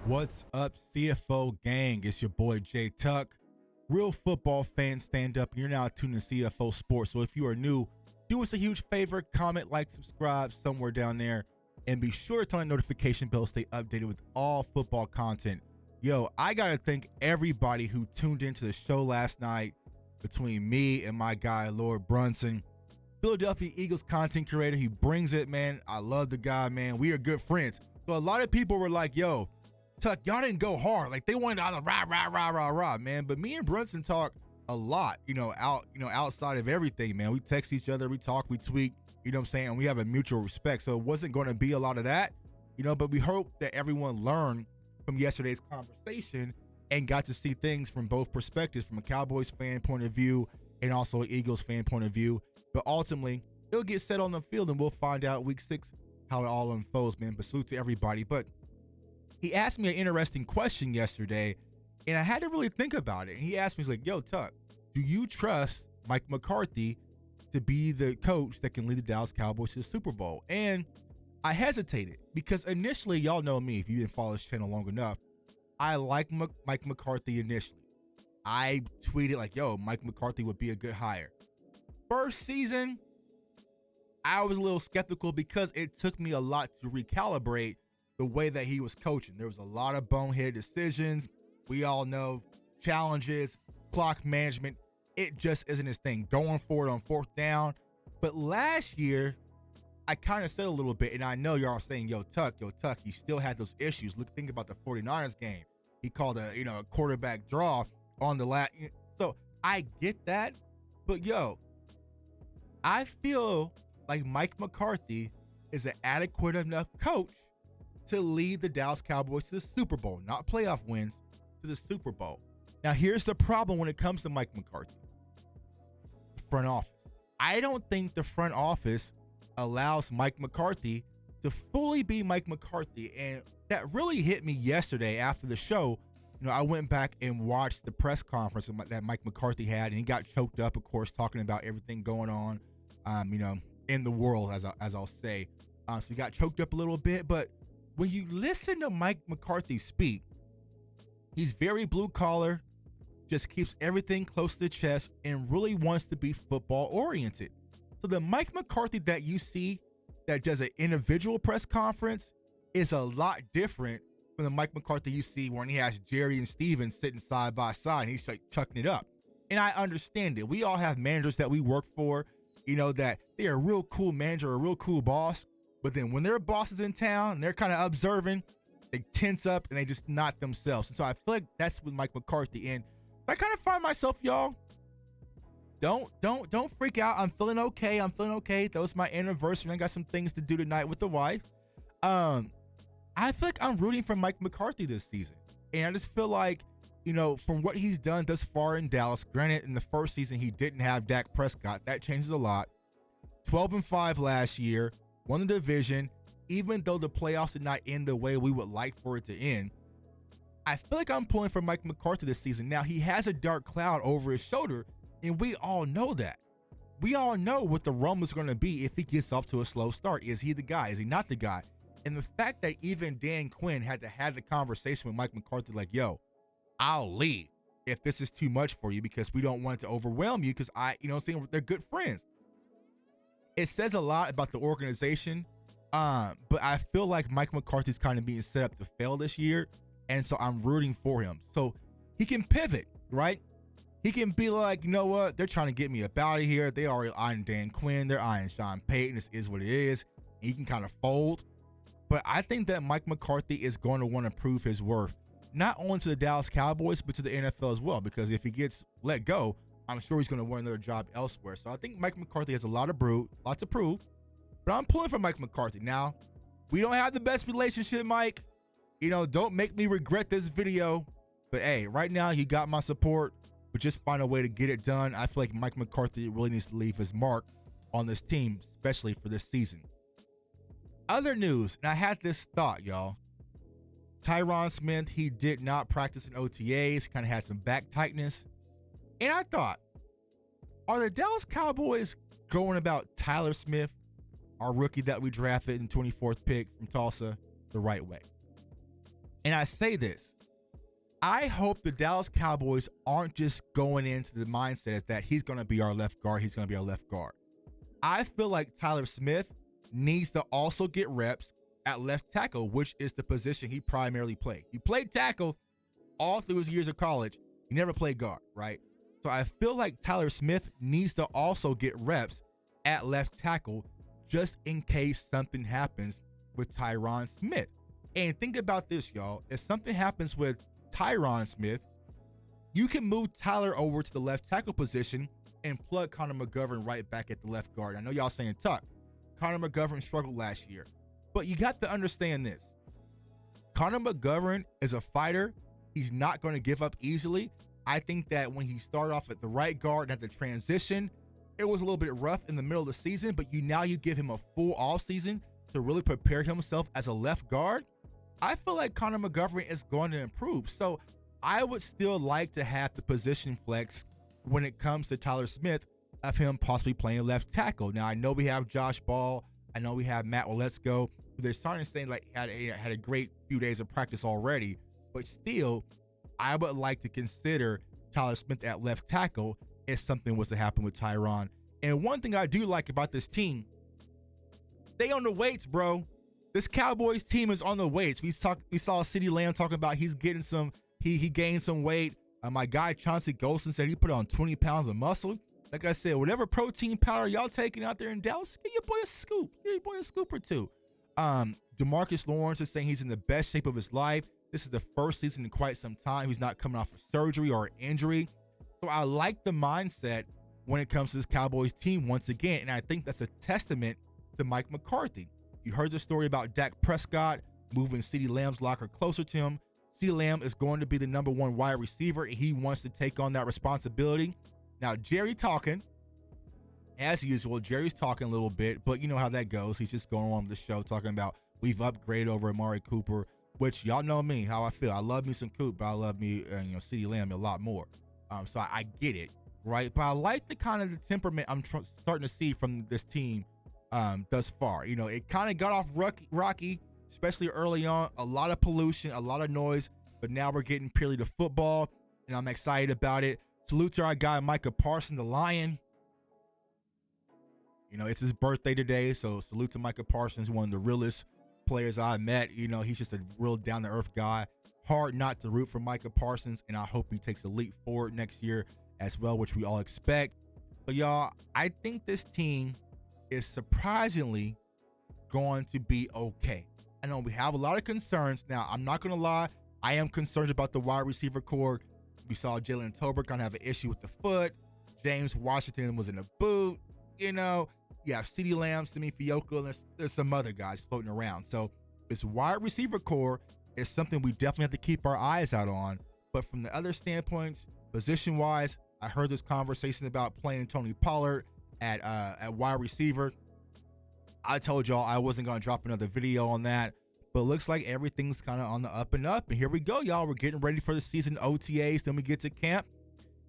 What's up, CFO gang? It's your boy Jay Tuck. Real football fans, stand up. You're now tuned to CFO Sports. So if you are new, do us a huge favor, comment, like, subscribe somewhere down there, and be sure to turn on the notification bell to stay updated with all football content. Yo, I gotta thank everybody who tuned into the show last night between me and my guy Lord Brunson, Philadelphia Eagles content creator. He brings it, man. I love the guy, man. We are good friends. So a lot of people were like, yo, Tuck, y'all didn't go hard. Like, they wanted all the rah, man. But me and Brunson talk a lot, outside of everything, man. We text each other, we talk, we tweet, you know what I'm saying? And we have a mutual respect. So it wasn't going to be a lot of that, but we hope that everyone learned from yesterday's conversation and got to see things from both perspectives, from a Cowboys fan point of view and also an Eagles fan point of view. But ultimately, it'll get set on the field and we'll find out week 6 how it all unfolds, man. But salute to everybody. But he asked me an interesting question yesterday, and I had to really think about it. And he asked me, he's like, yo, Tuck, do you trust Mike McCarthy to be the coach that can lead the Dallas Cowboys to the Super Bowl? And I hesitated because initially, y'all know me, if you didn't follow this channel long enough, I like Mike McCarthy initially. I tweeted like, yo, Mike McCarthy would be a good hire. First season, I was a little skeptical because it took me a lot to recalibrate the way that he was coaching. There was a lot of boneheaded decisions. We all know challenges, clock management. It just isn't his thing. Going for it on 4th down. But last year, I kind of said a little bit, and I know y'all are saying, yo, Tuck, he still had those issues. Think about the 49ers game. He called a quarterback draw on the last. So I get that. But yo, I feel like Mike McCarthy is an adequate enough coach to lead the Dallas Cowboys to the Super Bowl, not playoff wins, to the Super Bowl. Now, here's the problem when it comes to Mike McCarthy. The front office. I don't think the front office allows Mike McCarthy to fully be Mike McCarthy. And that really hit me yesterday after the show. I went back and watched the press conference that Mike McCarthy had, and he got choked up, of course, talking about everything going on, in the world, as I'll say. So he got choked up a little bit, but when you listen to Mike McCarthy speak, he's very blue collar, just keeps everything close to the chest, and really wants to be football oriented. So the Mike McCarthy that you see that does an individual press conference is a lot different from the Mike McCarthy you see when he has Jerry and Steven sitting side by side and he's like chucking it up. And I understand it. We all have managers that we work for, that they're a real cool manager, a real cool boss. But then when their boss is in town and they're kind of observing, they tense up and they just not themselves. And so I feel like that's with Mike McCarthy. And I kind of find myself, y'all, don't freak out. I'm feeling okay. That was my anniversary. I got some things to do tonight with the wife. I feel like I'm rooting for Mike McCarthy this season. And I just feel like, from what he's done thus far in Dallas, granted, in the first season, he didn't have Dak Prescott. That changes a lot. 12-5 last year. Won the division, even though the playoffs did not end the way we would like for it to end. I feel like I'm pulling for Mike McCarthy this season. Now, he has a dark cloud over his shoulder, and we all know that. We all know what the rumble is going to be if he gets off to a slow start. Is he the guy? Is he not the guy? And the fact that even Dan Quinn had to have the conversation with Mike McCarthy like, yo, I'll leave if this is too much for you because we don't want it to overwhelm you because they're good friends. It says a lot about the organization, but I feel like Mike McCarthy's kind of being set up to fail this year, and so I'm rooting for him. So he can pivot, right? He can be like, you know what? They're trying to get me up out of here. They already eyeing Dan Quinn. They're eyeing Sean Payton. This is what it is. And he can kind of fold. But I think that Mike McCarthy is going to want to prove his worth, not only to the Dallas Cowboys, but to the NFL as well, because if he gets let go, I'm sure he's going to win another job elsewhere. So I think Mike McCarthy has a lot to prove, but I'm pulling for Mike McCarthy. Now, we don't have the best relationship, Mike. Don't make me regret this video. But hey, right now you got my support, but just find a way to get it done. I feel like Mike McCarthy really needs to leave his mark on this team, especially for this season. Other news, and I had this thought, y'all. Tyron Smith, he did not practice in OTAs, kind of had some back tightness. And I thought, are the Dallas Cowboys going about Tyler Smith, our rookie that we drafted in 24th pick from Tulsa, the right way? And I say this, I hope the Dallas Cowboys aren't just going into the mindset that he's going to be our left guard. He's going to be our left guard. I feel like Tyler Smith needs to also get reps at left tackle, which is the position he primarily played. He played tackle all through his years of college. He never played guard, right? So I feel like Tyler Smith needs to also get reps at left tackle just in case something happens with Tyron Smith. And think about this, y'all. If something happens with Tyron Smith, you can move Tyler over to the left tackle position and plug Connor McGovern right back at the left guard. I know y'all saying, Tuck, Connor McGovern struggled last year. But you got to understand this. Connor McGovern is a fighter. He's not going to give up easily. I think that when he started off at the right guard and at the transition, it was a little bit rough in the middle of the season, but now you give him a full off season to really prepare himself as a left guard. I feel like Connor McGovern is going to improve. So I would still like to have the position flex when it comes to Tyler Smith of him possibly playing left tackle. Now, I know we have Josh Ball. I know we have Matt Waletzko. They're starting to say like had a great few days of practice already, but still, I would like to consider Tyler Smith at left tackle if something was to happen with Tyron. And one thing I do like about this team, they on the weights, bro. This Cowboys team is on the weights. We saw CeeDee Lamb talking about he's getting some, he gained some weight. My guy Chauncey Golston said he put on 20 pounds of muscle. Like I said, whatever protein powder y'all taking out there in Dallas, give your boy a scoop. Give your boy a scoop or two. Demarcus Lawrence is saying he's in the best shape of his life. This is the first season in quite some time. He's not coming off of surgery or injury. So I like the mindset when it comes to this Cowboys team once again. And I think that's a testament to Mike McCarthy. You heard the story about Dak Prescott moving CeeDee Lamb's locker closer to him. CeeDee Lamb is going to be the number one wide receiver, and he wants to take on that responsibility. Now, Jerry talking, as usual, Jerry's talking a little bit, but you know how that goes. He's just going on with the show talking about we've upgraded over Amari Cooper, which y'all know me, how I feel. I love me some Coop, but I love me, CeeDee Lamb a lot more. So I get it, right? But I like the kind of the temperament I'm starting to see from this team thus far. You know, it kind of got off rocky, especially early on. A lot of pollution, a lot of noise, but now we're getting purely to football, and I'm excited about it. Salute to our guy, Micah Parsons, the Lion. You know, it's his birthday today, so salute to Micah Parsons, one of the realest players I met. You know, he's just a real down-to-earth guy. Hard not to root for Micah Parsons, and I hope he takes a leap forward next year as well, which we all expect. But y'all, I think this team is surprisingly going to be okay. I know we have a lot of concerns. Now, I'm not going to lie. I am concerned about the wide receiver core. We saw Jalen Tolbert kind of have an issue with the foot. James Washington was in a boot. You know, you have CeeDee Lamb, Simi Fioco, and there's some other guys floating around. So this wide receiver core is something we definitely have to keep our eyes out on. But from the other standpoints, position-wise, I heard this conversation about playing Tony Pollard at wide receiver. I told y'all I wasn't going to drop another video on that. But it looks like everything's kind of on the up and up. And here we go, y'all. We're getting ready for the season OTAs. Then we get to camp.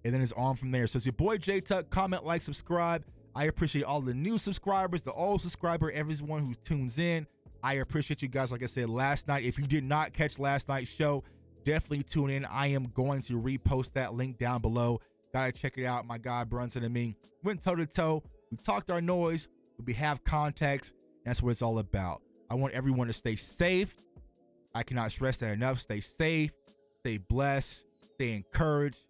And then it's on from there. So it's your boy J Tuck. Comment, like, subscribe. I appreciate all the new subscribers, the old subscriber, everyone who tunes in. I appreciate you guys. Like I said last night, if you did not catch last night's show, definitely tune in. I am going to repost that link down below. Gotta check it out. My guy Brunson and me went toe to toe. We talked our noise. We have context. That's what it's all about. I want everyone to stay safe. I cannot stress that enough. Stay safe, stay blessed, stay encouraged.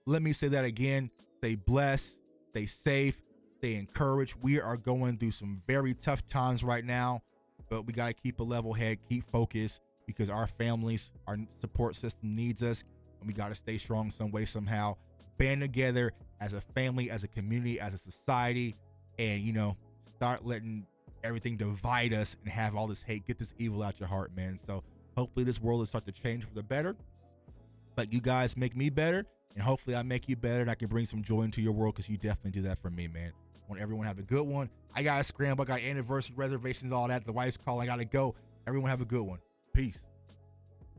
Let me say that again. Stay blessed, stay safe, stay encouraged. We are going through some very tough times right now, but we got to keep a level head, keep focused, because our families, our support system needs us, and we got to stay strong some way, somehow. Band together as a family, as a community, as a society, and, you know, start letting everything divide us and have all this hate. Get this evil out your heart, man. So hopefully this world will start to change for the better. But you guys make me better, and hopefully I make you better, and I can bring some joy into your world, because you definitely do that for me, man. I want everyone to have a good one. I got to scramble. I got anniversary reservations, all that. The wife's calling. I got to go. Everyone have a good one. Peace.